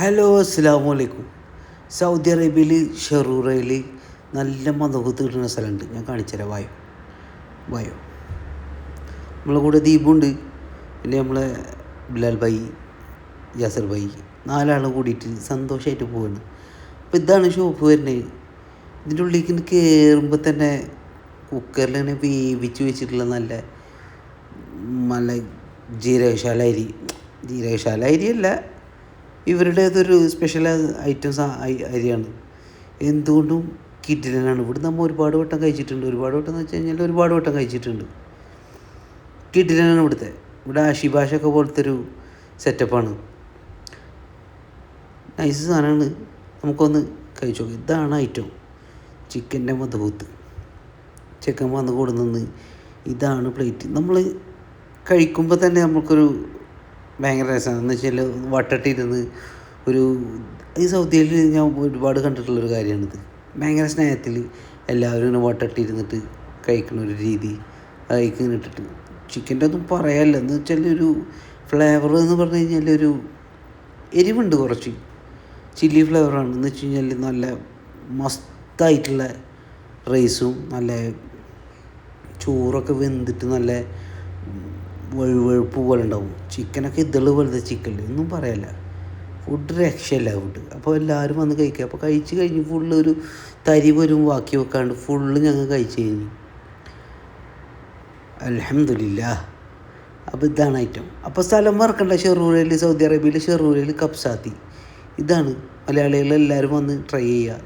Hello, അസ്സലാമു അലൈക്കും. Saudi അറേബ്യയിൽ ഷെറൂറയിൽ നല്ല മദഹൂത്ത് കിട്ടുന്ന സ്ഥലമുണ്ട്. ഞാൻ കാണിച്ചുതരാം. വായോ. നമ്മളെ കൂടെ ദീപുണ്ട്, പിന്നെ നമ്മളെ ബിലാൽ ഭായി, യാസർ ഭായി, 4 ആളും കൂടിയിട്ട് സന്തോഷമായിട്ട് പോവാണ്. അപ്പോൾ ഇതാണ് ഷോപ്പ് വരുന്നത്. ഇതിൻ്റെ ഉള്ളിലേക്ക് കയറുമ്പോൾ തന്നെ കുക്കറിൽ തന്നെ വേവിച്ച് വെച്ചിട്ടുള്ള നല്ല നല്ല ജീരകശാല അരിയല്ല, ഇവരുടെ അതൊരു സ്പെഷ്യൽ ഐറ്റംസ് അരിയാണ്. എന്തുകൊണ്ടും കിഡിലനാണ്. ഇവിടെ നമ്മൾ ഒരുപാട് വട്ടം കഴിച്ചിട്ടുണ്ട്. ഒരുപാട് വട്ടം എന്ന് വെച്ച് കഴിഞ്ഞാൽ ഒരുപാട് വട്ടം കഴിച്ചിട്ടുണ്ട്. കിഡിലനാണ് ഇവിടെ ആഷിഭാഷൊക്കെ പോലത്തെ ഒരു സെറ്റപ്പാണ്. നൈസ് സാധനമാണ്. നമുക്കൊന്ന് കഴിച്ചു നോക്കാം. ഇതാണ് ഐറ്റം, ചിക്കൻ്റെ മദഹൂത്ത്. ചിക്കൻ വന്ന് കൊടുന്ന് ഇതാണ് പ്ലേറ്റ്. നമ്മൾ കഴിക്കുമ്പോൾ തന്നെ നമുക്കൊരു ഭയങ്കര രസമാണ്. എന്ന് വെച്ചാൽ വട്ടട്ടിരുന്ന് ഈ സൗദിയിൽ ഞാൻ ഒരുപാട് കണ്ടിട്ടുള്ളൊരു കാര്യമാണിത്. ഭയങ്കര സ്നേഹത്തിൽ എല്ലാവരും ഇങ്ങനെ വട്ടട്ടിരുന്നിട്ട് കഴിക്കുന്ന ഒരു രീതി. അതിലേക്ക് ഇങ്ങനെ ഇട്ടിട്ട് ചിക്കൻ്റെ ഒന്നും പറയാനില്ല. എന്ന് വെച്ചാൽ ഒരു ഫ്ലേവർ എന്ന് പറഞ്ഞു കഴിഞ്ഞാൽ ഒരു എരിവുണ്ട്, കുറച്ച് ചില്ലി ഫ്ലേവറാണ്. എന്ന് വെച്ച് കഴിഞ്ഞാൽ നല്ല മസ്തായിട്ടുള്ള റൈസും നല്ല ചോറൊക്കെ വെന്തിട്ട് നല്ല വെഴുവെഴുപ്പ് പോലെ ഉണ്ടാവും. ചിക്കനൊക്കെ ഇതള് പോലത്തെ ചിക്കനിൽ ഒന്നും പറയാനില്ല. ഫുഡ് രക്ഷയില്ല ഫുഡ്. അപ്പോൾ എല്ലാവരും വന്ന് കഴിക്കുക. അപ്പോൾ കഴിച്ച് കഴിഞ്ഞ് ഫുള്ള് ഒരു തരി പോലും ബാക്കി വെക്കാണ്ട് ഫുള്ള് ഞങ്ങൾ കഴിച്ച് കഴിഞ്ഞു. അൽഹംദുലില്ലാഹ്. അപ്പോൾ ഇതാണ് ഐറ്റം. അപ്പോൾ സ്ഥലം മറക്കണ്ട, ഷെറൂറയിൽ, സൗദി അറേബ്യയിൽ ഷെറൂറയിൽ കബ്സാത്തി. ഇതാണ് മലയാളികളെല്ലാവരും വന്ന് ട്രൈ ചെയ്യുക.